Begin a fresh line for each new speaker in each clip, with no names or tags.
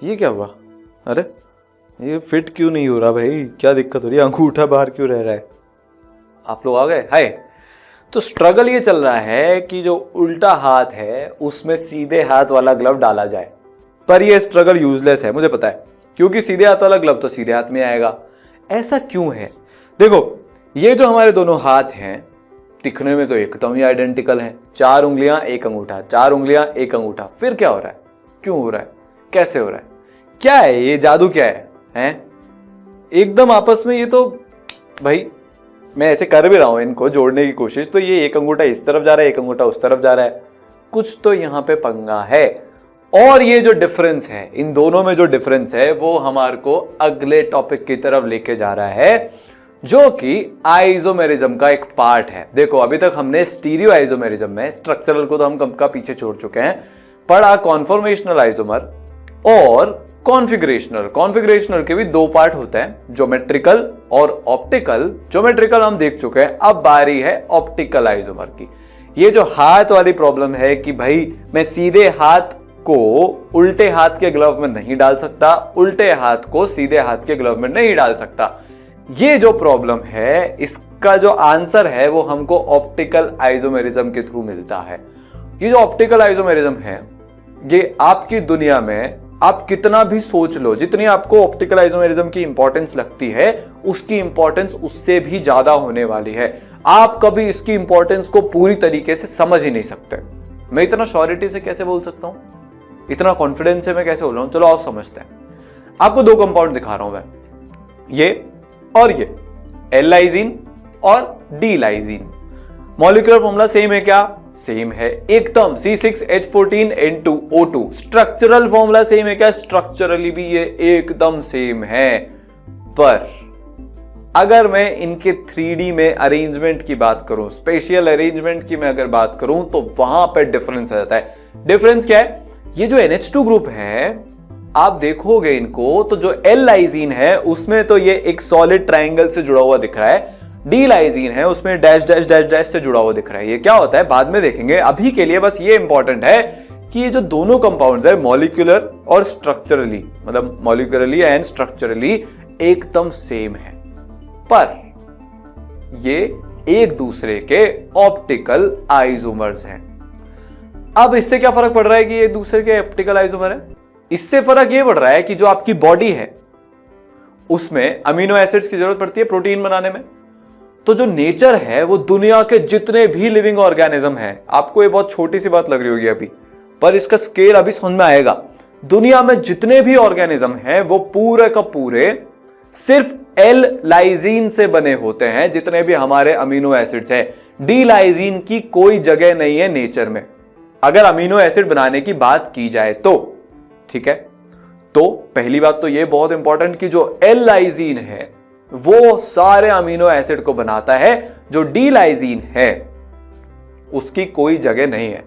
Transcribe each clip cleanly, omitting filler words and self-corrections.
ये क्या हुआ? अरे ये फिट क्यों नहीं हो रहा भाई? क्या दिक्कत हो रही है? अंगूठा बाहर क्यों रह रहा है? आप लोग आ गए? हाय। तो स्ट्रगल ये चल रहा है कि जो उल्टा हाथ है उसमें सीधे हाथ वाला ग्लव डाला जाए, पर ये स्ट्रगल यूजलेस है, मुझे पता है, क्योंकि सीधे हाथ वाला ग्लव तो सीधे हाथ में आएगा। ऐसा क्यों है? देखो, ये जो हमारे दोनों हाथ हैं दिखने में तो एकदम ही आइडेंटिकल हैं, 4 उंगलियां 1 अंगूठा, 4 उंगलियां 1 अंगूठा। फिर क्या हो रहा है? क्यों हो रहा है? कैसे हो रहा है? क्या है ये जादू? क्या है? हैं? एकदम आपस में ये तो भाई, मैं ऐसे कर भी रहा हूं इनको जोड़ने की कोशिश, तो ये 1 अंगूठा इस तरफ जा रहा है, 1 अंगूठा उस तरफ जा रहा है। कुछ तो यहां पे पंगा है। और ये जो डिफरेंस है, इन दोनों में जो डिफरेंस है, वो हमारे को अगले टॉपिक की तरफ लेके जा रहा है, जो कि आइसोमेरिज्म का एक पार्ट है। देखो, अभी तक हमने स्टीरियो आइसोमेरिज्म में स्ट्रक्चरल को तो हम कब का पीछे छोड़ चुके हैं, पढ़ा कॉन्फॉर्मेशनल आइसोमर और कॉन्फिगरेशनल। कॉन्फिगरेशनल के भी 2 पार्ट होते हैं, ज्योमेट्रिकल और ऑप्टिकल। ज्योमेट्रिकल हम देख चुके हैं, अब बारी है ऑप्टिकल आइसोमर की। ये जो हाथ वाली प्रॉब्लम है कि भाई मैं सीधे हाथ को उल्टे हाथ के ग्लव में नहीं डाल सकता, उल्टे हाथ को सीधे हाथ के ग्लव में नहीं डाल सकता, ये जो प्रॉब्लम है, इसका जो आंसर है वो हमको ऑप्टिकल आइसोमेरिज्म के थ्रू मिलता है। ये जो ऑप्टिकल आइसोमेरिज्म है, ये आपकी दुनिया में आप कितना भी सोच लो, जितनी आपको ऑप्टिकल आइसोमेरिज्म की इंपॉर्टेंस लगती है, उसकी इंपॉर्टेंस उससे भी ज्यादा होने वाली है। आप कभी इसकी इंपॉर्टेंस को पूरी तरीके से समझ ही नहीं सकते। मैं इतना श्योरिटी से कैसे बोल सकता हूं, इतना कॉन्फिडेंस से मैं कैसे बोल रहा हूं? चलो आओ समझते हैं। आपको 2 कंपाउंड दिखा रहा हूं मैं, ये और ये, एल लाइजीन और D lysine. Molecular formula same है क्या? सेम है एकदम, C6H14N2O2। स्ट्रक्चरल फॉर्मूला सेम है क्या? स्ट्रक्चरली भी ये एकदम सेम है। पर अगर मैं इनके 3D में अरेंजमेंट की बात करूं, स्पेशियल अरेंजमेंट की मैं अगर बात करूं, तो वहां पर डिफरेंस आ जाता है। डिफरेंस क्या है? ये जो NH2 ग्रुप है, आप देखोगे इनको, तो जो एल लाइजीन है उसमें तो ये एक सॉलिड ट्रायंगल से जुड़ा हुआ दिख रहा है, डी लाइजीन है उसमें डैश डैश डैश डैश से जुड़ा हुआ दिख रहा है। ये क्या होता है बाद में देखेंगे, अभी के लिए बस ये इंपॉर्टेंट है कि ये जो दोनों कंपाउंड्स है, मॉलिक्यूलर और स्ट्रक्चरली, मतलब मॉलिक्यूलरली एंड स्ट्रक्चरली एकदम सेम है, पर ये एक दूसरे के ऑप्टिकल आइसोमर्स हैं। अब इससे क्या फर्क पड़ रहा है कि ये दूसरे के ऑप्टिकल आइसोमर है? इससे फर्क ये पड़ रहा है कि जो आपकी बॉडी है उसमें अमीनो एसिड्स की जरूरत पड़ती है प्रोटीन बनाने में। तो जो नेचर है वो दुनिया के जितने भी लिविंग ऑर्गेनिज्म है, आपको ये बहुत छोटी सी बात लग रही होगी अभी, पर इसका स्केल अभी समझ में आएगा। दुनिया में जितने भी ऑर्गेनिज्म हैं वो पूरे का पूरे सिर्फ एल लाइजीन से बने होते हैं। जितने भी हमारे अमीनो एसिड्स हैं, डी लाइजीन की कोई जगह नहीं है नेचर में, अगर अमीनो एसिड बनाने की बात की जाए तो। ठीक है, तो पहली बात तो ये बहुत इंपॉर्टेंट कि जो एल लाइजीन है वो सारे अमीनो एसिड को बनाता है, जो डी लाइजीन है उसकी कोई जगह नहीं है।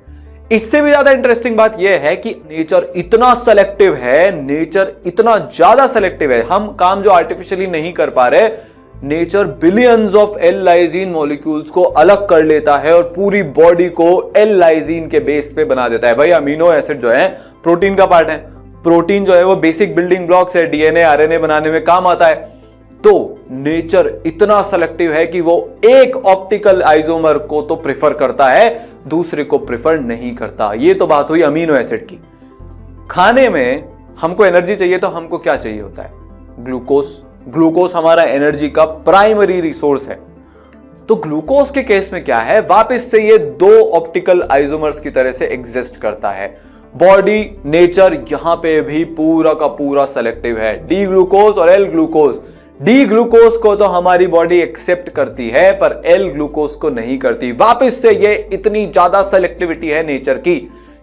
इससे भी ज्यादा इंटरेस्टिंग बात यह है कि नेचर इतना सेलेक्टिव है, नेचर इतना ज्यादा सेलेक्टिव है, हम काम जो आर्टिफिशियली नहीं कर पा रहे, nature billions of L lysine molecules को अलग कर लेता है और पूरी बॉडी को एल लाइजीन के बेस पे बना देता है। भाई अमीनो एसिड जो है प्रोटीन का पार्ट है, प्रोटीन जो है वो बेसिक बिल्डिंग ब्लॉक्स है, डीएनए आरएनए बनाने में काम आता है। तो नेचर इतना सेलेक्टिव है कि वो एक ऑप्टिकल आइसोमर को तो प्रेफर करता है, दूसरे को प्रेफर नहीं करता। ये तो बात हुई अमीनो एसिड की। खाने में हमको एनर्जी चाहिए तो हमको क्या चाहिए होता है? ग्लूकोज। ग्लूकोज हमारा एनर्जी का प्राइमरी रिसोर्स है। तो ग्लूकोज के केस में क्या है, वापस से ये 2 ऑप्टिकल आइसोमर्स की तरह से एग्जिस्ट करता है। बॉडी नेचर यहां पे भी पूरा का पूरा सेलेक्टिव है, डी ग्लूकोज और एल ग्लूकोज। डी ग्लूकोज को तो हमारी बॉडी एक्सेप्ट करती है, पर एल ग्लूकोज को नहीं करती। वापस से ये इतनी ज्यादा सेलेक्टिविटी है नेचर की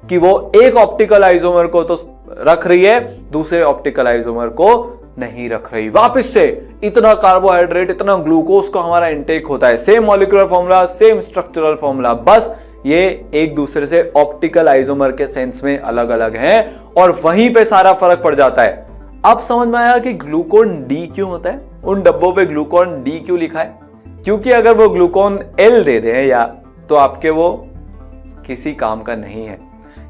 कि वो एक ऑप्टिकल आइसोमर को तो रख रही है, दूसरे ऑप्टिकल आइसोमर को नहीं रख रही। वापस से इतना कार्बोहाइड्रेट, इतना ग्लूकोज का हमारा इंटेक होता है, same molecular formula, same structural formula, बस ये एक दूसरे से ऑप्टिकल आइसोमर के सेंस में अलग अलग हैं और वहीं पे सारा फर्क पड़ जाता है। अब समझ में आया कि ग्लूकोन डी क्यों होता है, उन डब्बों पे ग्लूकोन डी क्यों लिखा है? क्योंकि अगर वो ग्लूकोन एल दे दें या तो आपके वो किसी काम का नहीं है।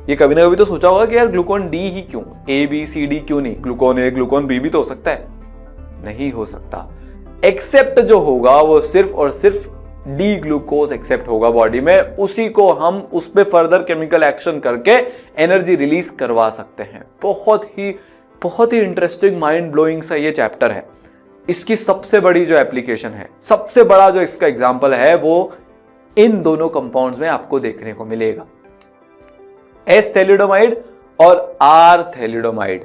ये कभी ना कभी तो सोचा होगा कि यार ग्लूकोन डी ही क्यों, ए बी सी डी क्यों नहीं, ग्लूकोन ए ग्लूकोन बी भी तो हो सकता है। नहीं हो सकता। एक्सेप्ट जो होगा वो सिर्फ और सिर्फ डी ग्लूकोज एक्सेप्ट होगा बॉडी में, उसी को हम उस पर फर्दर केमिकल एक्शन करके एनर्जी रिलीज करवा सकते हैं। बहुत ही इंटरेस्टिंग माइंड ब्लोइंग सा ये चैप्टर है। इसकी सबसे बड़ी जो एप्लीकेशन है, सबसे बड़ा जो इसका एग्जांपल है, वो इन दोनों कंपाउंड्स में आपको देखने को मिलेगा, एस थैलिडोमाइड और आर थैलिडोमाइड।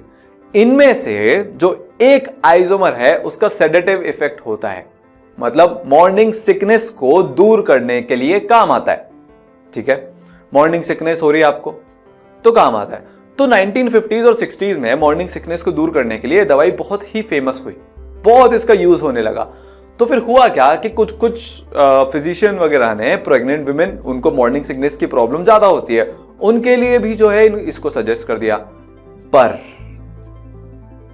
इनमें से जो एक आइसोमर है उसका सेडेटिव इफेक्ट होता है, मतलब मॉर्निंग सिकनेस को दूर करने के लिए काम आता है। ठीक है, मॉर्निंग सिकनेस हो रही है आपको तो काम आता है। तो 1950s और 60s में मॉर्निंग सिकनेस को दूर करने के लिए दवाई बहुत ही फेमस हुई, बहुत इसका यूज होने लगा। तो फिर हुआ क्या कि कुछ फिजिशियन वगैरह ने प्रेग्नेंट वुमेन, उनको मॉर्निंग सिकनेस की प्रॉब्लम ज्यादा होती है, उनके लिए भी जो है इसको सजेस्ट कर दिया। पर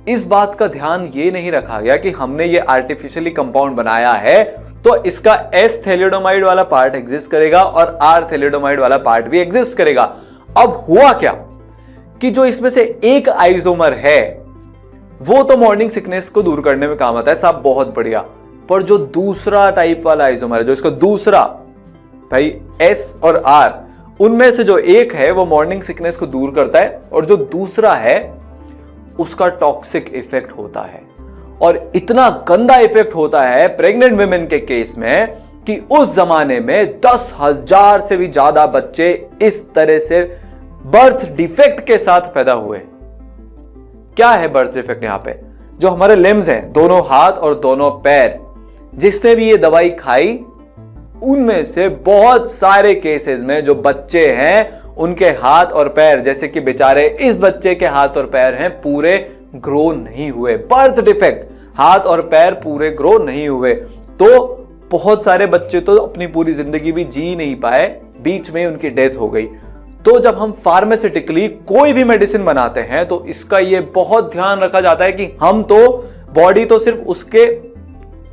इस बात का ध्यान ये नहीं रखा गया कि हमने ये आर्टिफिशियली कंपाउंड बनाया है तो इसका एस थैलिडोमाइड वाला पार्ट एग्जिस्ट करेगा और आर थैलिडोमाइड वाला पार्ट भी एग्जिस्ट करेगा। अब हुआ क्या कि जो इसमें से एक आइसोमर है वो तो मॉर्निंग सिकनेस को दूर करने में काम आता है, सब बहुत बढ़िया। पर जो दूसरा टाइप वाला आइसोमर है, जो इसका दूसरा भाई एस और आर, उनमें से जो एक है वो मॉर्निंग सिकनेस को दूर करता है और जो दूसरा है उसका टॉक्सिक इफेक्ट होता है। और इतना गंदा इफेक्ट होता है प्रेग्नेंट वुमेन के केस में कि उस जमाने में 10,000 से भी ज्यादा बच्चे इस तरह से बर्थ डिफेक्ट के साथ पैदा हुए। क्या है बर्थ डिफेक्ट? यहां पे जो हमारे लिम्स हैं, दोनों हाथ और दोनों पैर, जिसने भी ये दवाई खाई उनमें से बहुत सारे केसेस में जो बच्चे हैं उनके हाथ और पैर, जैसे कि बेचारे इस बच्चे के हाथ और पैर हैं, पूरे ग्रो नहीं हुए। बर्थ डिफेक्ट, हाथ और पैर पूरे ग्रो नहीं हुए। तो बहुत सारे बच्चे तो अपनी पूरी जिंदगी भी जी नहीं पाए, बीच में उनकी डेथ हो गई। तो जब हम फार्मास्यूटिकली कोई भी मेडिसिन बनाते हैं तो इसका ये बहुत ध्यान रखा जाता है कि हम तो बॉडी तो सिर्फ उसके,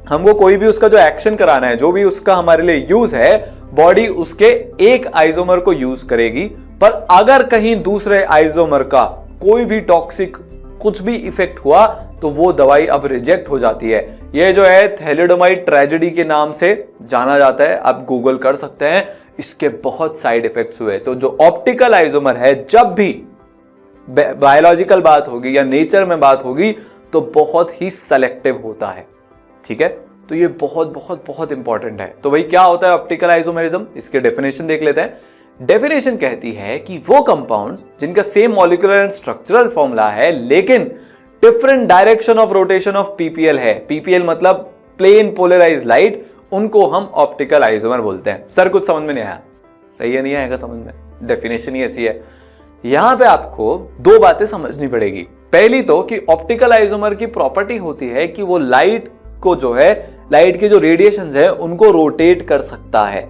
हमको कोई भी उसका जो एक्शन कराना है, जो भी उसका हमारे लिए यूज है, बॉडी उसके एक आइसोमर को यूज करेगी। पर अगर कहीं दूसरे आइसोमर का कोई भी टॉक्सिक कुछ भी इफेक्ट हुआ तो वो दवाई अब रिजेक्ट हो जाती है। ये जो है थैलिडोमाइड ट्रेजेडी के नाम से जाना जाता है, आप गूगल कर सकते हैं। इसके बहुत साइड इफेक्ट्स हुए। तो जो ऑप्टिकल आइसोमर है, जब भी बायोलॉजिकल बात होगी या नेचर में बात होगी तो बहुत ही सेलेक्टिव होता है। ठीक है, तो ये बहुत बहुत बहुत इंपॉर्टेंट है। तो भाई क्या होता है ऑप्टिकल आइसोमेरिज्म? इसके डेफिनेशन देख लेते हैं। डेफिनेशन कहती है कि वो कंपाउंड्स जिनका same molecular and structural formula है लेकिन different direction of rotation of PPL है, पीपीएल मतलब प्लेन पोलराइज्ड लाइट, उनको हम ऑप्टिकल आइसोमर बोलते हैं। सर कुछ समझ में नहीं आया? सही है, नहीं आएगा समझ में, डेफिनेशन ही ऐसी है। यहां पे आपको दो बातें समझनी पड़ेगी। पहली तो कि ऑप्टिकल आइसोमर की प्रॉपर्टी होती है कि वो लाइट को जो है, लाइट के जो रेडिएशंस है उनको रोटेट कर सकता है।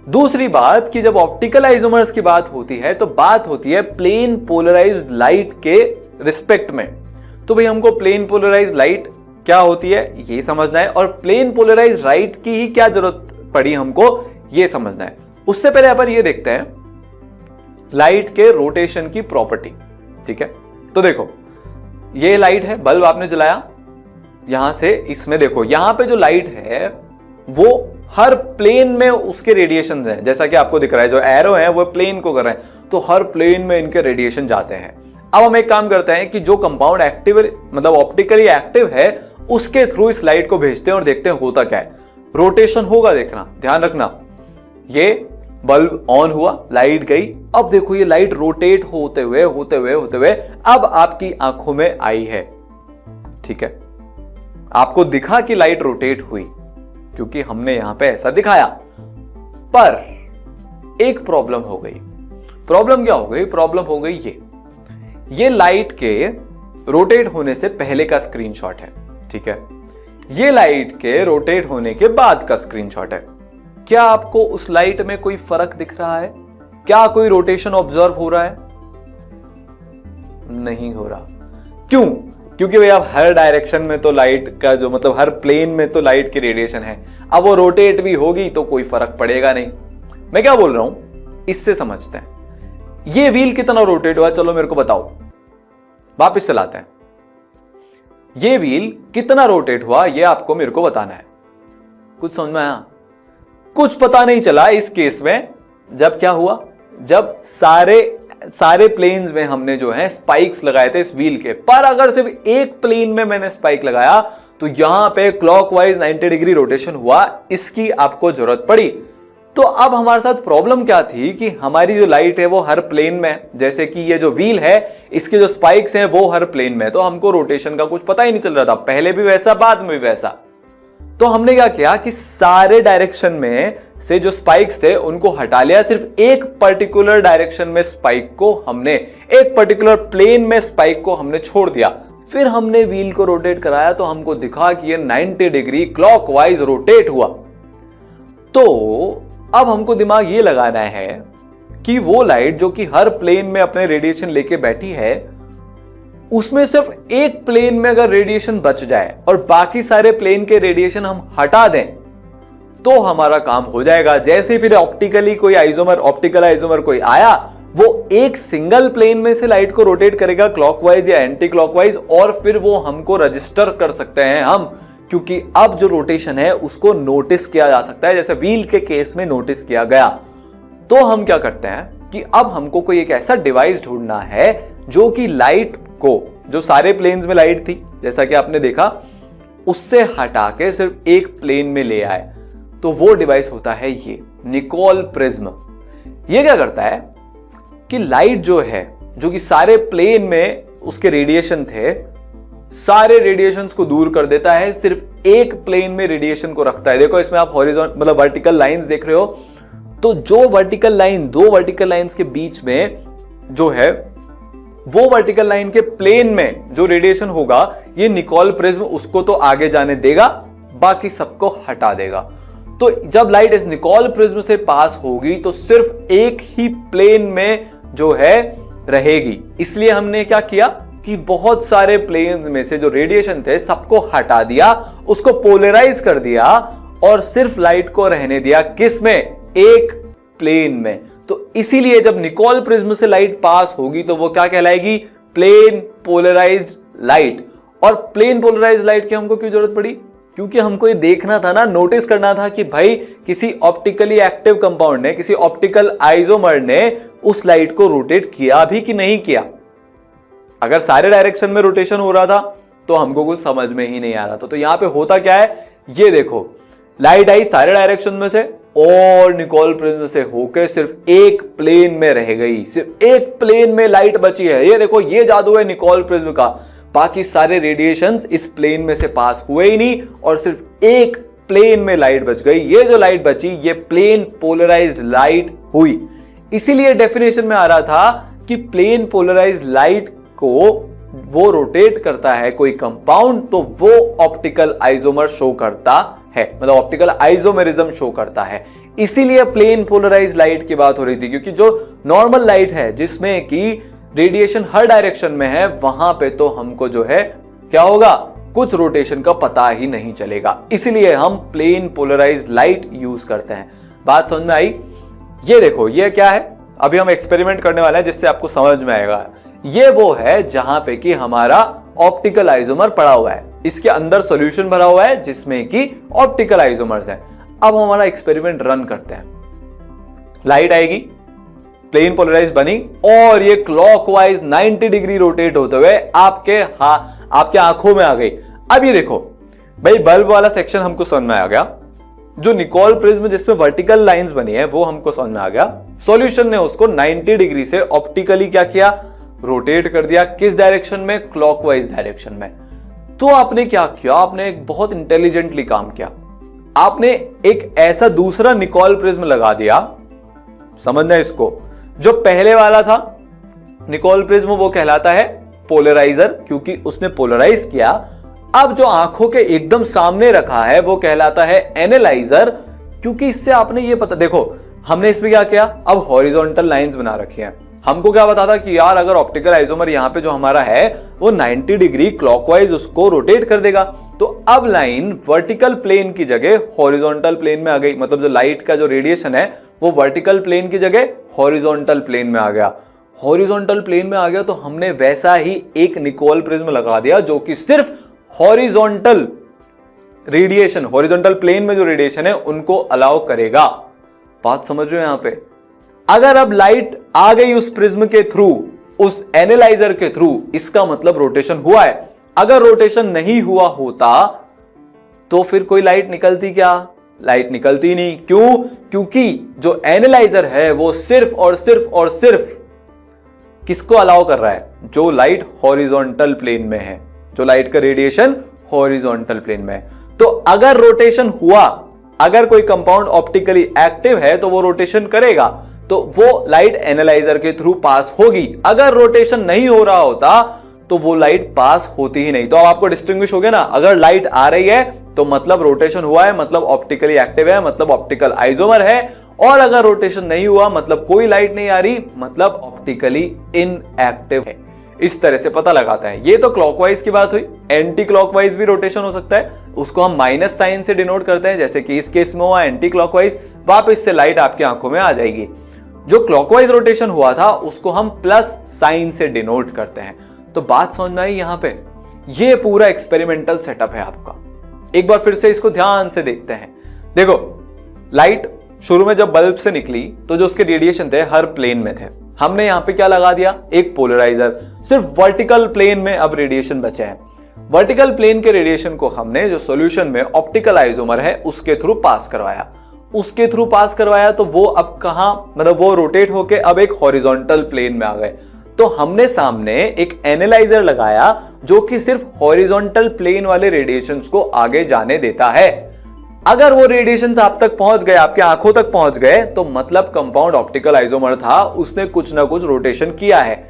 दूसरी बात कि जब ऑप्टिकल आइसोमर्स की बात होती है तो बात होती है प्लेन पोलराइज्ड लाइट के रिस्पेक्ट में। तो भाई हमको प्लेन पोलराइज्ड लाइट क्या होती है ये समझना है, और प्लेन पोलराइज्ड लाइट की ही क्या जरूरत पड़ी हमको ये समझना है। उससे पहले अपन ये देखते हैं लाइट के रोटेशन की प्रॉपर्टी। ठीक है, तो देखो ये लाइट है, बल्ब आपने जलाया, यहां से इसमें देखो, यहां पे जो लाइट है वो हर प्लेन में उसके रेडिएशन हैं, जैसा कि आपको दिख रहा है जो एरो है वो प्लेन को कर रहे हैं, तो हर प्लेन में इनके रेडिएशन जाते हैं। अब हम एक काम करते हैं कि जो कंपाउंड एक्टिव मतलब ऑप्टिकली एक्टिव है उसके थ्रू इस लाइट को भेजते हैं और देखते हैं होता क्या है। रोटेशन होगा, देखना, ध्यान रखना। ये बल्ब ऑन हुआ, लाइट गई, अब देखो ये लाइट रोटेट होते हुए अब आपकी आंखों में आई है। ठीक है, आपको दिखा कि लाइट रोटेट हुई क्योंकि हमने यहां पे ऐसा दिखाया। पर एक प्रॉब्लम हो गई। प्रॉब्लम क्या हो गई? प्रॉब्लम हो गई ये लाइट के रोटेट होने से पहले का स्क्रीनशॉट है। ठीक है, ये लाइट के रोटेट होने के बाद का स्क्रीनशॉट है। क्या आपको उस लाइट में कोई फर्क दिख रहा है? क्या कोई रोटेशन ऑब्जर्व हो रहा है? नहीं हो रहा। क्यों? क्योंकि भाई अब हर डायरेक्शन में तो लाइट का जो मतलब हर प्लेन में तो लाइट की रेडिएशन है, अब वो रोटेट भी होगी तो कोई फर्क पड़ेगा नहीं। मैं क्या बोल रहा हूं इससे समझते हैं। ये व्हील कितना रोटेट हुआ, चलो मेरे को बताओ, वापस चलाते हैं। ये व्हील कितना रोटेट हुआ ये आपको मेरे को बताना है। कुछ समझ में आया? कुछ पता नहीं चला इस केस में। जब क्या हुआ, जब सारे प्लेन्स में हमने जो है स्पाइक्स लगाए थे इस व्हील के, पर अगर सिर्फ एक प्लेन में मैंने स्पाइक लगाया तो यहां पे क्लॉकवाइज 90 डिग्री रोटेशन हुआ, इसकी आपको जरूरत पड़ी। तो अब हमारे साथ प्रॉब्लम क्या थी कि हमारी जो लाइट है वो हर प्लेन में, जैसे कि ये जो व्हील है इसके जो स्पाइक्स हैं वो हर प्लेन में, तो हमको रोटेशन का कुछ पता ही नहीं चल रहा था, पहले भी वैसा बाद में भी वैसा। तो हमने क्या किया कि सारे डायरेक्शन में से जो स्पाइक्स थे उनको हटा लिया, सिर्फ एक पर्टिकुलर डायरेक्शन में स्पाइक को हमने, एक पर्टिकुलर प्लेन में स्पाइक को हमने छोड़ दिया। फिर हमने व्हील को रोटेट कराया तो हमको दिखा कि ये 90 डिग्री क्लॉकवाइज रोटेट हुआ। तो अब हमको दिमाग ये लगाना है कि वो लाइट जो कि हर प्लेन में अपने रेडिएशन लेके बैठी है, उसमें सिर्फ एक प्लेन में अगर रेडिएशन बच जाए और बाकी सारे प्लेन के रेडिएशन हम हटा दें तो हमारा काम हो जाएगा। जैसे फिर ऑप्टिकल आइसोमर कोई आया, वो एक सिंगल प्लेन में से लाइट को रोटेट करेगा क्लॉकवाइज या एंटी क्लॉकवाइज, और फिर वो हमको रजिस्टर कर सकते हैं हम, क्योंकि अब जो रोटेशन है उसको नोटिस किया जा सकता है, जैसे व्हील के केस में नोटिस किया गया। तो हम क्या करते हैं कि अब हमको कोई एक ऐसा डिवाइस ढूंढना है जो कि लाइट को, जो सारे प्लेन्स में लाइट थी जैसा कि आपने देखा, उससे हटा के सिर्फ एक प्लेन में ले आए। तो वो डिवाइस होता है ये निकोल प्रिज्म। ये क्या करता है कि लाइट जो है, जो कि सारे प्लेन में उसके रेडिएशन थे, सारे रेडिएशंस को दूर कर देता है, सिर्फ एक प्लेन में रेडिएशन को रखता है। देखो इसमें आप हॉरिजॉन्टल मतलब वर्टिकल लाइंस देख रहे हो, तो जो वर्टिकल लाइन, दो वर्टिकल लाइंस के बीच में जो है वो वर्टिकल लाइन के प्लेन में जो रेडिएशन होगा, ये निकोल प्रिज्म उसको तो आगे जाने देगा, बाकी सबको हटा देगा। तो जब लाइट इस निकोल प्रिज्म से पास होगी तो सिर्फ एक ही प्लेन में जो है रहेगी। इसलिए हमने क्या किया कि बहुत सारे प्लेन्स में से जो रेडिएशन थे सबको हटा दिया, उसको पोलराइज कर दिया और सिर्फ लाइट को रहने दिया किस में, एक प्लेन में। तो इसीलिए जब निकोल प्रिज्म से लाइट पास होगी तो वो क्या कहलाएगी, प्लेन पोलराइज्ड लाइट। और प्लेन पोलराइज्ड लाइट की हमको क्यों जरूरत पड़ी, क्योंकि हमको ये देखना था ना, नोटिस करना था कि भाई किसी ऑप्टिकली एक्टिव कंपाउंड ने, किसी ऑप्टिकल आइसोमर ने उस लाइट को रोटेट किया भी कि नहीं किया। अगर सारे डायरेक्शन में रोटेशन हो रहा था तो हमको कुछ समझ में ही नहीं आ रहा था। तो यहां पे होता क्या है, ये देखो लाइट आई सारे डायरेक्शन में से और निकोल प्रिज्म से होकर सिर्फ एक प्लेन में रह गई, सिर्फ एक प्लेन में लाइट बची है। ये देखो, ये जादू है निकोल प्रिज्म का। बाकी सारे रेडिएशंस इस प्लेन में से पास हुए ही नहीं और सिर्फ एक प्लेन में लाइट बच गई। ये जो लाइट बची ये प्लेन पोलराइज्ड लाइट हुई। इसीलिए डेफिनेशन में आ रहा था कि प्लेन पोलराइज्ड लाइट को वो रोटेट करता है कोई कंपाउंड तो वो ऑप्टिकल आइसोमर शो करता है, मतलब ऑप्टिकल आइसोमेरिज्म शो करता है। इसीलिए प्लेन पोलराइज्ड लाइट की बात हो रही थी, क्योंकि जो नॉर्मल लाइट है जिसमें कि रेडिएशन हर डायरेक्शन में है, वहां पे तो हमको जो है क्या होगा, कुछ रोटेशन का पता ही नहीं चलेगा। इसलिए हम प्लेन पोलराइज्ड लाइट यूज करते हैं। बात समझ में आई? ये देखो, ये क्या है, अभी हम एक्सपेरिमेंट करने वाले हैं जिससे आपको समझ में आएगा। ये वो है जहां पे कि हमारा ऑप्टिकल आइसोमर पड़ा हुआ है, इसके अंदर सॉल्यूशन भरा हुआ है जिसमें कि ऑप्टिकल आइसोमर्स हैं। अब हमारा एक्सपेरिमेंट रन करते हैं। लाइट आएगी, प्लेन पोलराइज बनी और ये क्लॉकवाइज 90 डिग्री रोटेट होते हुए आपके आंखों में आ गई। अब ये देखो भाई, बल्ब वाला सेक्शन हमको समझ में आ गया, जो निकोल प्रिज्म जिसमें वर्टिकल लाइंस बनी है वो हमको समझ में आ गया। सॉल्यूशन ने उसको 90 डिग्री से ऑप्टिकली क्या किया, रोटेट कर दिया। किस डायरेक्शन में, क्लॉकवाइज डायरेक्शन में। तो आपने क्या किया, आपने एक बहुत इंटेलिजेंटली काम किया। आपने एक ऐसा दूसरा निकोल प्रिज्म लगा दिया, समझना इसको। जो पहले वाला था निकोल प्रिज्म वो कहलाता है पोलराइजर, क्योंकि उसने पोलराइज किया। अब जो आंखों के एकदम सामने रखा है वो कहलाता है एनालाइजर, क्योंकि इससे आपने ये पता, देखो हमने इसमें क्या किया, अब हॉरिजॉन्टल लाइंस बना रखी हैं। हमको क्या पता था कि यार अगर ऑप्टिकल आइसोमर यहां पे जो हमारा है वो 90 डिग्री क्लॉकवाइज उसको रोटेट कर देगा। तो अब लाइन वर्टिकल प्लेन की जगह हॉरिजॉन्टल प्लेन में आ गई, मतलब जो लाइट का जो रेडिएशन है वो वर्टिकल प्लेन की जगह हॉरिजॉन्टल प्लेन में आ गया। हॉरिजॉन्टल प्लेन में आ गया तो हमने वैसा ही एक निकोल प्रिज्म लगा दिया जो कि सिर्फ हॉरिजॉन्टल रेडिएशन, हॉरिजॉन्टल प्लेन में जो रेडिएशन है उनको अलाउ करेगा। बात समझ रहे हो यहां पे? अगर अब लाइट आ गई उस प्रिज्म के थ्रू, उस एनालाइजर के थ्रू, इसका मतलब रोटेशन हुआ है। अगर रोटेशन नहीं हुआ होता तो फिर कोई लाइट निकलती क्या? लाइट निकलती नहीं। क्यों? क्योंकि जो एनालाइजर है वो सिर्फ और सिर्फ और सिर्फ किसको अलाउ कर रहा है? जो लाइट हॉरिजॉन्टल प्लेन में है, जो लाइट का रेडिएशन हॉरिजॉन्टल प्लेन में है। तो अगर रोटेशन हुआ, अगर कोई कंपाउंड ऑप्टिकली एक्टिव है तो वो रोटेशन करेगा, तो वो लाइट एनालाइजर के थ्रू पास होगी। अगर रोटेशन नहीं हो रहा होता तो वो लाइट पास होती ही नहीं। तो अब आपको डिस्टिंग्विश हो गया ना, अगर लाइट आ रही है तो मतलब रोटेशन हुआ है, मतलब ऑप्टिकली एक्टिव है, मतलब ऑप्टिकल आइसोमर है। और अगर रोटेशन नहीं हुआ, मतलब कोई लाइट नहीं आ रही, मतलब ऑप्टिकली इनएक्टिव है। इस तरह से पता लगाता है। ये तो क्लॉकवाइज की बात हुई। एंटी क्लॉकवाइज भी रोटेशन हो सकता है, उसको हम माइनस साइन से डिनोट करते हैं, जैसे कि इस केस में हुआ एंटी क्लॉकवाइज। वापस से लाइट आपकी आंखों में आ जाएगी। जो क्लॉकवाइज रोटेशन हुआ था उसको हम प्लस साइन से डिनोट करते हैं। तो बात समझ में आई यहां पे? ये पूरा एक्सपेरिमेंटल सेटअप है आपका। एक बार फिर से इसको ध्यान से देखते हैं। देखो, लाइट शुरू में जब बल्ब से निकली तो जो उसके रेडिएशन थे हर प्लेन में थे। हमने यहां पे क्या लगा दिया? एक पोलराइजर। सिर्फ वर्टिकल प्लेन में अब रेडिएशन बचे हैं। वर्टिकल प्लेन के रेडिएशन को हमने जो सॉल्यूशन में ऑप्टिकल आइसोमर है उसके थ्रू पास करवाया। उसके थ्रू पास करवाया तो वो अब कहां, मतलब वो रोटेट होके अब एक हॉरिजॉन्टल प्लेन में आ गए। तो हमने सामने एक एनालाइजर लगाया जो कि सिर्फ हॉरिजॉन्टल प्लेन वाले रेडिएशंस को आगे जाने देता है। अगर वो रेडिएशंस आप तक पहुंच गए, आपके आंखों तक पहुंच गए, तो मतलब कंपाउंड ऑप्टिकल आइसोमर था, उसने कुछ ना कुछ रोटेशन किया है।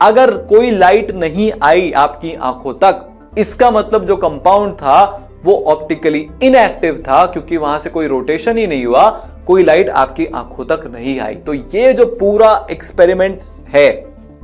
अगर कोई लाइट नहीं आई आपकी आंखों तक, इसका मतलब जो कंपाउंड था वो ऑप्टिकली इनएक्टिव था, क्योंकि वहां से कोई रोटेशन ही नहीं हुआ, कोई लाइट आपकी आंखों तक नहीं आई। तो ये जो पूरा एक्सपेरिमेंट है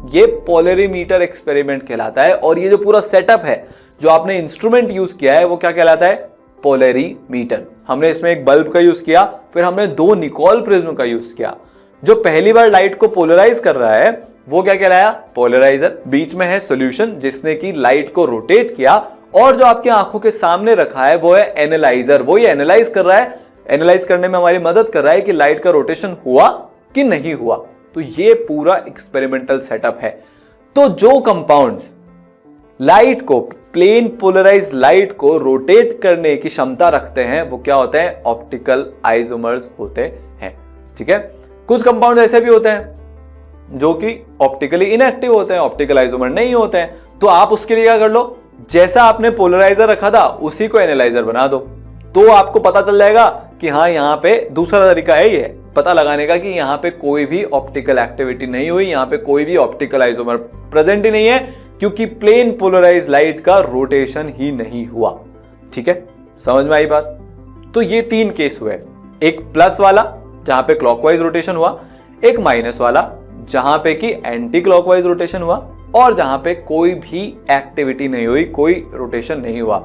ये पोलरीमीटर एक्सपेरिमेंट कहलाता है। और ये जो पूरा सेटअप है, जो आपने इंस्ट्रूमेंट यूज किया है, वो क्या कहलाता है? पोलरीमीटर। हमने इसमें एक बल्ब का यूज किया, फिर हमने 2 निकोल प्रिज्म का यूज किया। जो पहली बार लाइट को पोलराइज कर रहा है वो क्या कहलाया? पोलराइजर। बीच में है सॉल्यूशन जिसने की लाइट को रोटेट किया, और जो आपकी आंखों के सामने रखा है वो है एनालाइजर। वो ये एनालाइज कर रहा है, एनालाइज करने में हमारी मदद कर रहा है कि लाइट का रोटेशन हुआ कि नहीं हुआ। तो ये पूरा एक्सपेरिमेंटल सेटअप है। तो जो कंपाउंड्स लाइट को, प्लेन पोलराइज्ड लाइट को रोटेट करने की क्षमता रखते हैं वो क्या होते हैं? ऑप्टिकल आइसोमर्स होते हैं। ठीक है। कुछ कंपाउंड ऐसे भी होते हैं जो कि ऑप्टिकली इनएक्टिव होते हैं, ऑप्टिकल आइसोमर नहीं होते हैं। तो आप उसके लिए क्या कर लो, जैसा आपने पोलराइजर रखा था उसी को एनालाइजर बना दो, तो आपको पता चल जाएगा कि हाँ यहां पे दूसरा तरीका है ये पता लगाने का कि यहां पे कोई भी ऑप्टिकल एक्टिविटी नहीं हुई, यहां पे कोई भी ऑप्टिकल आइसोमर प्रेजेंट ही नहीं है, क्योंकि प्लेन पोलराइज लाइट का रोटेशन ही नहीं हुआ। ठीक है, समझ में आई बात? तो ये 3 केस हुए, एक प्लस वाला जहां पे क्लॉकवाइज रोटेशन हुआ, एक माइनस वाला जहां पे कि एंटी क्लॉकवाइज रोटेशन हुआ, और जहां पे कोई भी एक्टिविटी नहीं हुई, कोई रोटेशन नहीं हुआ।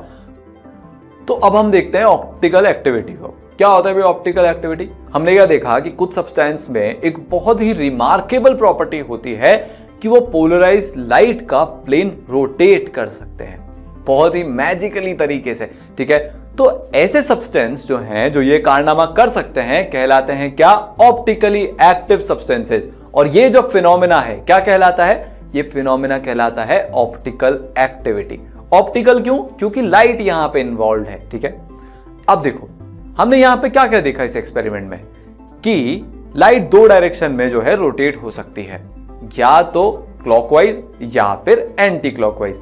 तो अब हम देखते हैं ऑप्टिकल एक्टिविटी को। क्या होता है भाई ऑप्टिकल एक्टिविटी? हमने क्या देखा कि कुछ सब्सटेंस में एक बहुत ही रिमार्केबल प्रॉपर्टी होती है कि वो पोलराइज्ड लाइट का प्लेन रोटेट कर सकते हैं, बहुत ही मैजिकली तरीके से। ठीक है, तो ऐसे सब्सटेंस जो हैं, जो ये कारनामा कर सकते हैं, कहलाते हैं क्या? Optically active substances. और ये जो फिनोमेना है क्या कहलाता है? ये फिनोमेना कहलाता है ऑप्टिकल एक्टिविटी। ऑप्टिकल क्यों? क्योंकि लाइट यहां पे इन्वॉल्व है। ठीक है, अब देखो हमने यहां पे क्या क्या देखा इस एक्सपेरिमेंट में कि लाइट 2 डायरेक्शन में जो है रोटेट हो सकती है, या तो क्लॉकवाइज या फिर एंटी क्लॉकवाइज।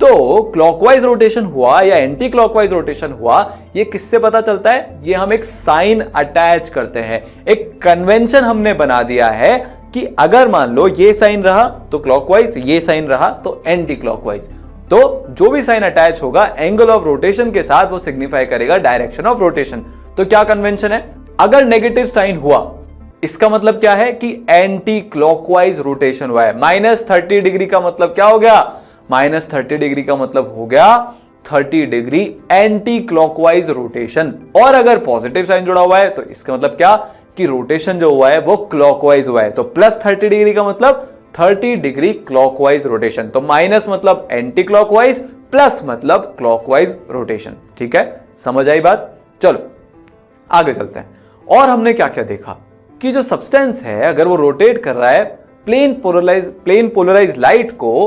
तो क्लॉकवाइज रोटेशन हुआ या एंटी क्लॉकवाइज रोटेशन हुआ, ये किससे पता चलता है? ये हम एक साइन अटैच करते हैं, एक कन्वेंशन हमने बना दिया है कि अगर मान लो ये साइन रहा तो क्लॉकवाइज, ये साइन रहा तो एंटी क्लॉकवाइज। तो जो भी साइन अटैच होगा एंगल ऑफ रोटेशन के साथ वो सिग्निफाई करेगा डायरेक्शन ऑफ रोटेशन। तो क्या कन्वेंशन है? अगर नेगेटिव साइन हुआ इसका मतलब क्या है कि एंटी क्लॉकवाइज रोटेशन हुआ है। -30 डिग्री का मतलब क्या हो गया? -30 डिग्री का मतलब हो गया 30 डिग्री एंटी क्लॉकवाइज रोटेशन। और अगर पॉजिटिव साइन जुड़ा हुआ है तो इसका मतलब क्या कि रोटेशन जो हुआ है वो क्लॉकवाइज हुआ है। तो +30 डिग्री का मतलब 30 डिग्री क्लॉकवाइज रोटेशन। तो माइनस मतलब एंटी क्लॉकवाइज, प्लस मतलब क्लॉकवाइज रोटेशन। ठीक है, समझ आई बात? चलो आगे चलते हैं। और हमने क्या क्या देखा कि जो सब्सटेंस है अगर वो रोटेट कर रहा है प्लेन पोलराइज लाइट को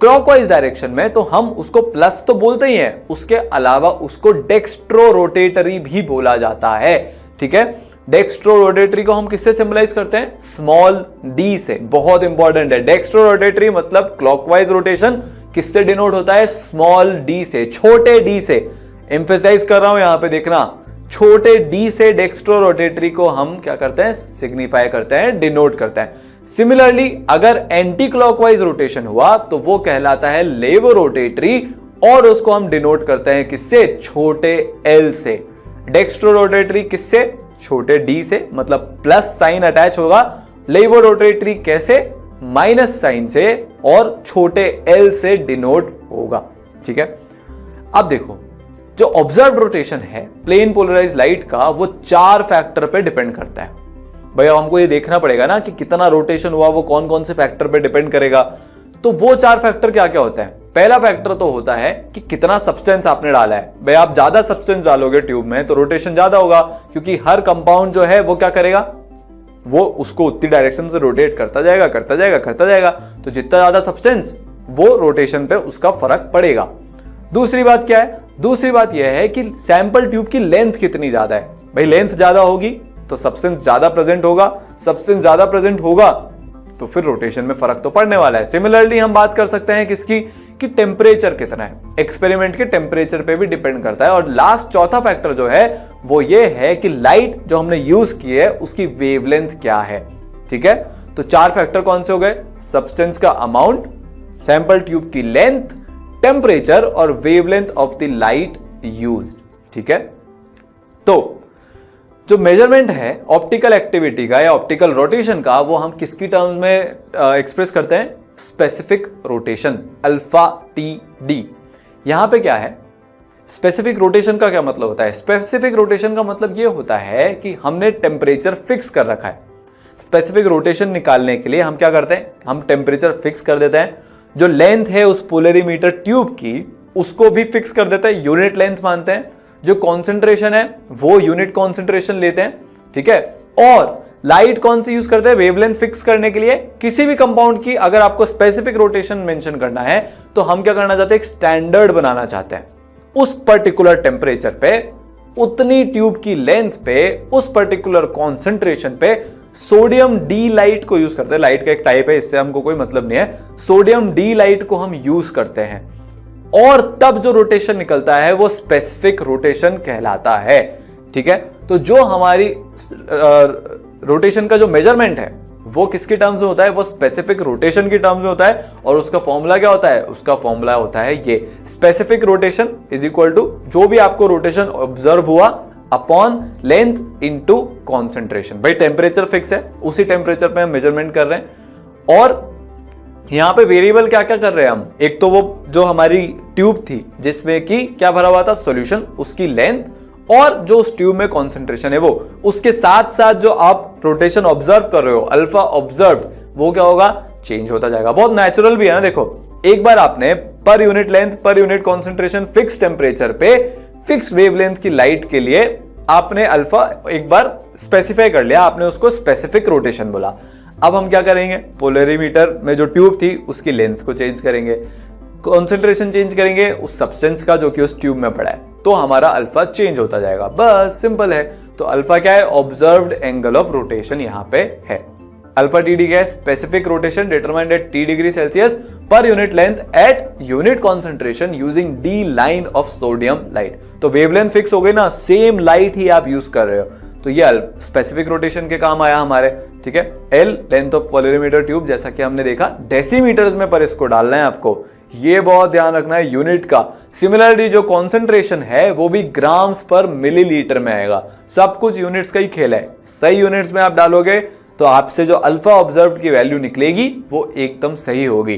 क्लॉकवाइज डायरेक्शन में, तो हम उसको प्लस तो बोलते ही हैं, उसके अलावा उसको डेक्स्ट्रो रोटेटरी भी बोला जाता है। ठीक है, डेक्स्ट्रो रोटेटरी को हम किससे सिंबलाइज करते हैं? स्मॉल डी से। बहुत इंपॉर्टेंट है, डेक्स्ट्रो रोटेटरी मतलब क्लॉकवाइज रोटेशन किससे डिनोट होता है? स्मॉल डी से, छोटे डी से। एम्फेसाइज कर रहा हूं यहां पे, देखना, छोटे डी से डेक्स्ट्रो रोटेटरी को हम क्या करते हैं? सिग्निफाई करते हैं, डिनोट करते हैं। सिमिलरली अगर एंटी क्लॉकवाइज रोटेशन हुआ तो वो कहलाता है लेवो रोटेटरी, और उसको हम डिनोट करते हैं किससे? छोटे एल से। डेक्स्ट्रो रोटेटरी किससे? छोटे डी से, मतलब प्लस साइन अटैच होगा। लेवो रोटेटरी कैसे? माइनस साइन से, और छोटे एल से डिनोट होगा। ठीक है, अब देखो जो ऑब्जर्व रोटेशन है प्लेन पोलराइज लाइट का, वो 4 फैक्टर पे डिपेंड करता है। भाई अब हमको ये देखना पड़ेगा ना कि कितना रोटेशन हुआ, वो कौन कौन से फैक्टर पे डिपेंड करेगा। तो वो 4 फैक्टर क्या क्या होता है? पहला फैक्टर तो होता है कि कितना सब्सटेंस आपने डाला है। भाई आप ज्यादा सब्सटेंस डालोगे ट्यूब में तो रोटेशन ज्यादा होगा, क्योंकि हर कंपाउंड जो है वो क्या करेगा? वो उसको उतनी डायरेक्शन से रोटेट करता जाएगा, करता जाएगा, करता जाएगा। तो जितना ज्यादा सब्सटेंस, वो रोटेशन पे उसका फर्क पड़ेगा। दूसरी बात क्या है? दूसरी बात यह है कि सैंपल ट्यूब की लेंथ कितनी ज्यादा है। भाई लेंथ ज्यादा होगी तो सब्सटेंस ज्यादा प्रेजेंट होगा, सब्सटेंस ज्यादा प्रेजेंट होगा तो फिर रोटेशन में फर्क तो पड़ने वाला है। सिमिलरली हम बात कर सकते हैं किसकी, कि टेम्परेचर कितना है। एक्सपेरिमेंट के टेम्परेचर पे भी डिपेंड करता है। और लास्ट चौथा फैक्टर जो है वो ये है कि लाइट जो हमने यूज की है उसकी वेवलेंथ क्या है। ठीक है, तो 4 फैक्टर कौन से हो गए? सब्सटेंस का अमाउंट, सैंपल ट्यूब की लेंथ, टेम्परेचर और wavelength of the light used. ठीक है, तो जो मेजरमेंट है ऑप्टिकल एक्टिविटी का या ऑप्टिकल रोटेशन का, वो हम किसकी टर्म्स में एक्सप्रेस करते हैं? Specific rotation, alpha T D. यहां पे क्या है? स्पेसिफिक रोटेशन का क्या मतलब होता है? स्पेसिफिक रोटेशन का मतलब ये होता है कि हमने टेम्परेचर फिक्स कर रखा है। स्पेसिफिक रोटेशन निकालने के लिए हम क्या करते हैं? हम टेम्परेचर फिक्स कर देते हैं। जो लेंथ है उस पोलरीमीटर ट्यूब की, उसको भी फिक्स कर देते हैं, यूनिट लेंथ मानते हैं। जो कॉन्सेंट्रेशन है वो यूनिट कॉन्सेंट्रेशन लेते हैं। ठीक है, और लाइट कौन सी यूज करते हैं वेवलेंथ फिक्स करने के लिए? किसी भी कंपाउंड की अगर आपको स्पेसिफिक रोटेशन मेंशन करना है तो हम क्या करना चाहते हैं? एक स्टैंडर्ड बनाना चाहते हैं। उस पर्टिकुलर टेम्परेचर पे, उतनी ट्यूब की लेंथ पे, उस पर्टिकुलर कॉन्सेंट्रेशन पे सोडियम डी लाइट को यूज करते हैं। लाइट का एक टाइप है, इससे हमको कोई मतलब नहीं है। सोडियम डी लाइट को हम यूज करते हैं और तब जो रोटेशन निकलता है वो स्पेसिफिक रोटेशन कहलाता है। ठीक है, तो जो हमारी रोटेशन का जो मेजरमेंट है वो किसके टर्म्स में होता है? वो स्पेसिफिक रोटेशन की टर्म्स में होता है। और उसका फॉर्मूला क्या होता है? उसका फॉर्मूला होता है ये, specific rotation is equal to जो भी आपको रोटेशन ऑब्जर्व हुआ अपॉन लेंथ इनटू कॉन्सेंट्रेशन। भाई टेम्परेचर फिक्स है, उसी टेम्परेचर पे हम मेजरमेंट कर रहे हैं। और यहां पे वेरिएबल क्या क्या कर रहे हैं हम? एक तो वो जो हमारी ट्यूब थी जिसमें कि क्या भरा हुआ था? सॉल्यूशन, उसकी लेंथ, और जो उस ट्यूब में कॉन्सेंट्रेशन है वो। उसके साथ साथ जो आप रोटेशन ऑब्जर्व कर रहे हो, अल्फा ऑब्जर्व, वो क्या होगा? चेंज होता जाएगा। बहुत नेचुरल भी है ना। देखो, एक बार आपने पर unit length, per unit concentration, fix temperature पे, फिक्स वेवलेंथ की लाइट के लिए आपने अल्फा एक बार स्पेसिफाई कर लिया, आपने उसको स्पेसिफिक रोटेशन बोला। अब हम क्या करेंगे? पोलरीमीटर में जो ट्यूब थी उसकी लेंथ को चेंज करेंगे, कॉन्सेंट्रेशन चेंज करेंगे उस सब्सटेंस का जो कि उस ट्यूब में पड़ा है, तो हमारा अल्फा चेंज होता जाएगा। बस सिंपल है। तो अल्फा क्या है? ऑब्जर्व्ड एंगल ऑफ रोटेशन यहां पे है। अल्फा टी डी क्या है? Specific rotation determined at T degree Celsius per unit length at unit concentration using D line of sodium light. तो वेवलेंथ फिक्स हो गई ना, सेम लाइट ही आप यूज कर रहे हो, तो ये स्पेसिफिक रोटेशन के काम आया हमारे। ठीक है, L length of polarimeter tube, जैसा कि हमने देखा डेसीमीटर्स में, पर इसको डालना है आपको, ये बहुत ध्यान रखना है यूनिट का। सिमिलरली जो कॉन्सेंट्रेशन है वो भी ग्राम्स पर मिलीलीटर में आएगा। सब कुछ यूनिट्स का ही खेल है। सही यूनिट्स में आप डालोगे तो आपसे जो अल्फा ऑब्जर्व की वैल्यू निकलेगी वो एकदम सही होगी।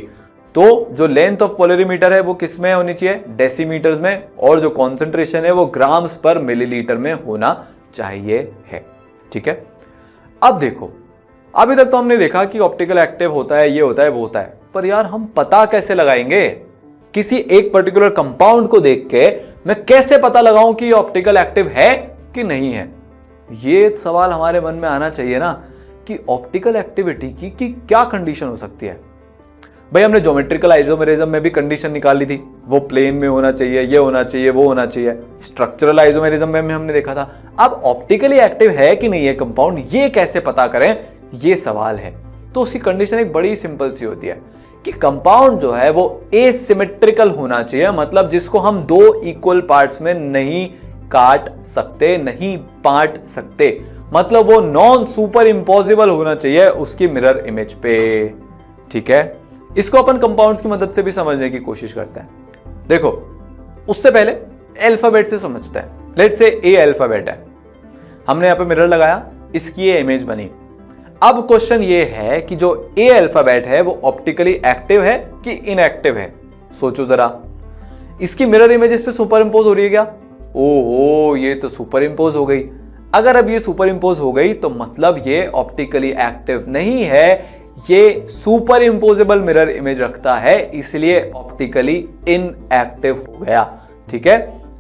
तो जो लेंथ ऑफ पोलरीमीटर है वो किस में होनी चाहिए? डेसीमीटर्स में, और जो कॉन्सेंट्रेशन है वो ग्राम्स पर मिलीलीटर में होना चाहिए है। ठीक है, अब देखो, अभी तक तो हमने देखा कि ऑप्टिकल एक्टिव होता है, ये होता है, वो होता है, पर यार हम पता कैसे लगाएंगे? किसी एक पर्टिकुलर कंपाउंड को देख के मैं कैसे पता लगाऊं कि ये ऑप्टिकल एक्टिव है कि नहीं है? ये सवाल हमारे मन में आना चाहिए ना कि ऑप्टिकल एक्टिविटी की क्या कंडीशन हो सकती है। भाई हमने ज्योमेट्रिकल आइसोमेरिज्म में भी कंडीशन निकाल ली थी, वो प्लेन में होना चाहिए, ये होना चाहिए, वो होना चाहिए। स्ट्रक्चरल आइसोमेरिज्म में हमने देखा था। अब ऑप्टिकली एक्टिव है कि नहीं है कंपाउंड, ये कैसे पता करें, ये सवाल है। तो उसकी कंडीशन एक बड़ी सिंपल सी होती है कि कंपाउंड जो है वो एसिमेट्रिकल होना चाहिए, मतलब जिसको हम दो इक्वल पार्ट्स में नहीं काट सकते, नहीं बांट सकते, मतलब वो नॉन सुपर इंपॉसिबल होना चाहिए उसकी मिरर इमेज पे। ठीक है, इसको अपन कंपाउंड्स की मदद से भी समझने की कोशिश करते हैं। देखो, उससे पहले अल्फाबेट से समझते हैं। लेट्स से ए अल्फाबेट है, हमने यहां पे मिरर लगाया, इसकी ये इमेज बनी। अब क्वेश्चन ये है कि जो ए अल्फाबेट है वो ऑप्टिकली एक्टिव है कि इनएक्टिव है? सोचो जरा, इसकी मिरर इमेज इस पे सुपर इंपोज हो रही है क्या? ओहो, ये तो सुपर इंपोज हो गई। अगर अब ये सुपर इंपोज हो गई तो मतलब ये ऑप्टिकली एक्टिव नहीं है, ये सुपर इंपोजेबल मिरर इमेज रखता है, इसलिए ऑप्टिकली इनएक्टिव हो गया। ठीक है,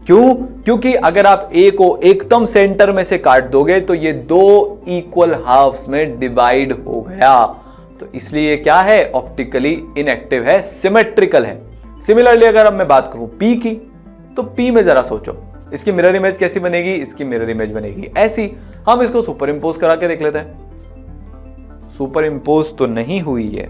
क्यों? क्योंकि अगर आप ए को एकदम सेंटर में से काट दोगे तो ये दो इक्वल हाफ्स में डिवाइड हो गया, तो इसलिए क्या है, ऑप्टिकली इनएक्टिव है, सिमेट्रिकल है। सिमिलरली अगर अब मैं बात करूं पी की, तो पी में जरा सोचो, इसकी मिरर इमेज कैसी बनेगी? इसकी मिरर इमेज बनेगी ऐसी। हम इसको सुपर इंपोज करा के देख लेते हैं। सुपर इंपोज तो नहीं हुई है।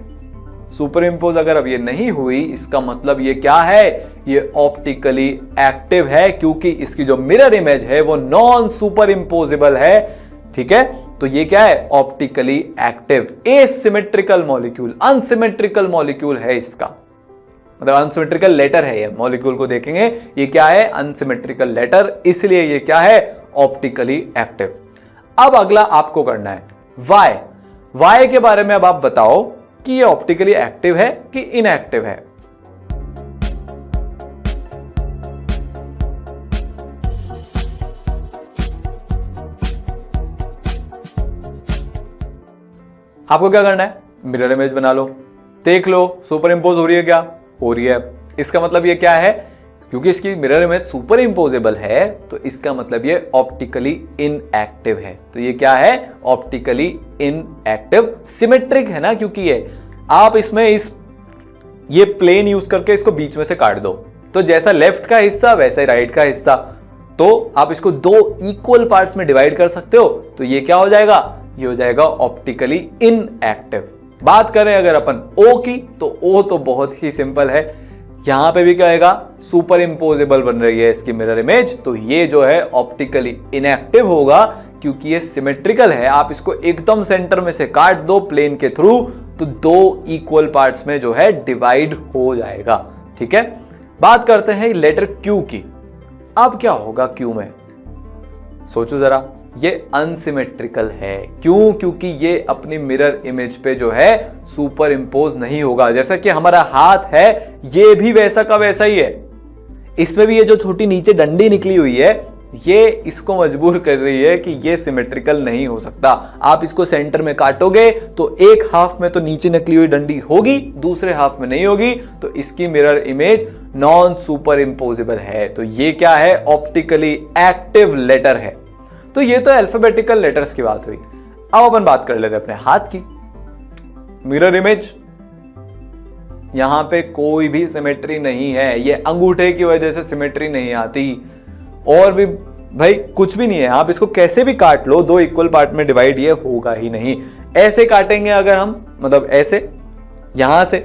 सुपर इंपोज अगर अब ये नहीं हुई, इसका मतलब ये क्या है, ये ऑप्टिकली एक्टिव है, क्योंकि इसकी जो मिरर इमेज है वो नॉन सुपर इंपोजेबल है। ठीक है, तो ये क्या है, optically active. Asymmetrical molecule, unsymmetrical molecule है इसका, मतलब अनसिमेट्रिकल लेटर है। ये मॉलिक्यूल को देखेंगे, ये क्या है, अनसिमेट्रिकल लेटर, इसलिए ये क्या है, ऑप्टिकली एक्टिव। अब अगला आपको करना है वाई के बारे में। अब आप बताओ कि ये ऑप्टिकली एक्टिव है कि इनएक्टिव है? आपको क्या करना है, मिरर इमेज बना लो, देख लो सुपर इंपोज हो रही है क्या? हो रही है। इसका मतलब ये क्या है, क्योंकि इसकी मिरर इमेज सुपर इंपोजेबल है, तो इसका मतलब ये ऑप्टिकली इनएक्टिव है। तो ये क्या है, ऑप्टिकली इनएक्टिव। सिमेट्रिक है ना, क्योंकि ये आप इसमें ये प्लेन यूज करके इसको बीच में से काट दो, तो जैसा लेफ्ट का हिस्सा वैसा ही राइट का हिस्सा, तो आप इसको दो इक्वल पार्ट्स में डिवाइड कर सकते हो, तो ये क्या हो जाएगा, ये हो जाएगा ऑप्टिकली इनएक्टिव। बात करें अगर अपन ओ की, तो ओ तो बहुत ही सिंपल है, यहां पे भी क्या आएगा, सुपर इंपोजेबल बन रही है इसकी मिरर इमेज, तो ये जो है ऑप्टिकली इनएक्टिव होगा, क्योंकि ये सिमेट्रिकल है। आप इसको एकदम सेंटर में से काट दो प्लेन के थ्रू, तो दो इक्वल पार्ट्स में जो है डिवाइड हो जाएगा। ठीक है, बात करते हैं लेटर क्यू की। अब क्या होगा क्यू में, सोचो जरा, ये अनसिमेट्रिकल है। क्यों? क्योंकि ये अपनी मिरर इमेज पे जो है सुपर इंपोज नहीं होगा। जैसा कि हमारा हाथ है, ये भी वैसा का वैसा ही है, इसमें भी ये जो छोटी नीचे डंडी निकली हुई है, ये इसको मजबूर कर रही है कि ये सिमेट्रिकल नहीं हो सकता। आप इसको सेंटर में काटोगे तो एक हाफ में तो नीचे निकली हुई डंडी होगी, दूसरे हाफ में नहीं होगी, तो इसकी मिरर इमेज नॉन सुपर इंपोजेबल है। तो ये क्या है, ऑप्टिकली एक्टिव लेटर है। तो ये तो अल्फाबेटिकल लेटर्स की बात हुई। अब अपन बात कर लेते हैं अपने हाथ की। मिरर इमेज, यहां पे कोई भी सिमेट्री नहीं है, ये अंगूठे की वजह से सिमेट्री नहीं आती, और भी भाई कुछ भी नहीं है। आप इसको कैसे भी काट लो, दो इक्वल पार्ट में डिवाइड ये होगा ही नहीं। ऐसे काटेंगे अगर हम, मतलब ऐसे यहां से,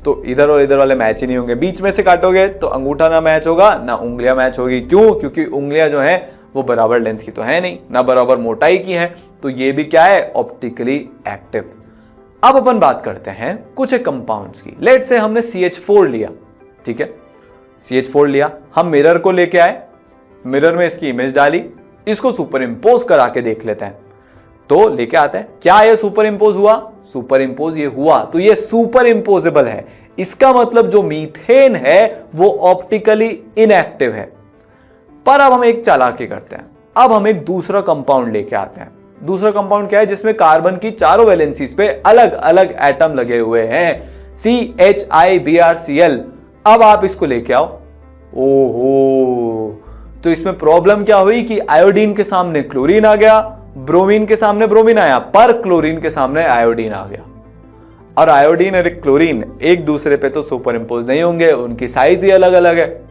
तो इधर और इधर वाले मैच ही नहीं होंगे। बीच में से काटोगे तो अंगूठा ना मैच होगा, ना उंगलियां मैच होगी। क्यों? क्योंकि उंगलियां जो है वो बराबर लेंथ की तो है नहीं, ना बराबर मोटाई की है, तो ये भी क्या है, ऑप्टिकली एक्टिव। अब अपन बात करते हैं कुछ एक कंपाउंड्स की। लेट्स से हमने CH4 लिया, ठीक है, CH4 लिया, हम मिरर को लेके आए, मिरर में इसकी इमेज डाली, इसको सुपर इंपोज करा के देख लेते हैं। तो लेके आते हैं, क्या ये सुपर इंपोज हुआ? सुपर इंपोज ये हुआ, तो ये सुपर इंपोजेबल है। इसका मतलब जो मीथेन है वो ऑप्टिकली इनएक्टिव है। पर अब हम एक चालाकी करते हैं, अब हम एक दूसरा कंपाउंड लेके आते हैं। दूसरा कंपाउंड क्या है जिसमें कार्बन की चारों वैलेंसीज पे अलग अलग एटम लगे हुए हैं, CHIBrCl। अब आप इसको लेके आओ। ओहो, तो इसमें प्रॉब्लम क्या हुई कि आयोडीन के सामने क्लोरीन आ गया, ब्रोमीन के सामने ब्रोमीन आया, पर क्लोरीन के सामने आयोडीन आ गया। और आयोडीन और क्लोरीन एक दूसरे पे तो सुपर इंपोज नहीं होंगे, उनकी साइज ही अलग अलग है।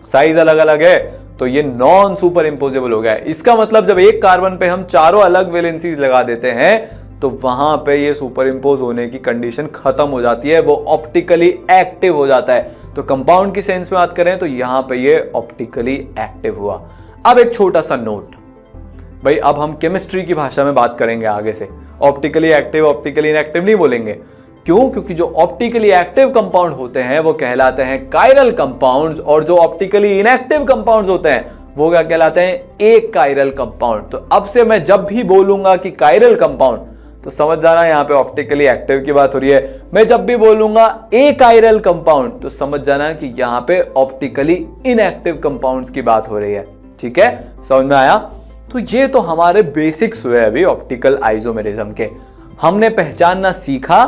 साइज अलग अलग है तो ये नॉन सुपर इंपोजेबल हो गया। इसका मतलब जब एक कार्बन पे हम चारों अलग वैलेंसीज लगा देते हैं तो वहां पे ये सुपर इंपोज होने की कंडीशन खत्म हो जाती है, वो ऑप्टिकली एक्टिव हो जाता है। तो कंपाउंड की सेंस में बात करें तो यहां पे ये ऑप्टिकली एक्टिव हुआ। अब एक छोटा सा नोट भाई, अब हम केमिस्ट्री की भाषा में बात करेंगे आगे से। ऑप्टिकली एक्टिव ऑप्टिकली इनएक्टिव नहीं बोलेंगे। क्यों? क्योंकि जो ऑप्टिकली एक्टिव कंपाउंड होते हैं वो कहलाते हैं कायरल कंपाउंड्स, और जो ऑप्टिकली इनएक्टिव कंपाउंड्स होते हैं वो क्या कहलाते हैं? एक कायरल कंपाउंड। तो अब से मैं जब भी बोलूंगा कि कायरल कंपाउंड तो समझ जाना यहां पे ऑप्टिकली एक्टिव की बात हो रही है। मैं जब भी बोलूंगा ए कायरल कंपाउंड तो समझ जाना कि यहां पे ऑप्टिकली इनएक्टिव कंपाउंड्स की बात हो रही है। ठीक है, समझ में आया? तो ये तो हमारे बेसिक्स हुए अभी ऑप्टिकल आइसोमेरिज्म के। हमने पहचानना सीखा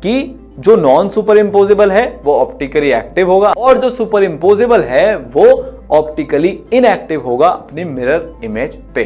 कि जो नॉन सुपर इंपोजेबल है वो ऑप्टिकली एक्टिव होगा और जो सुपर इंपोजेबल है वो ऑप्टिकली इनएक्टिव होगा अपनी मिरर इमेज पे।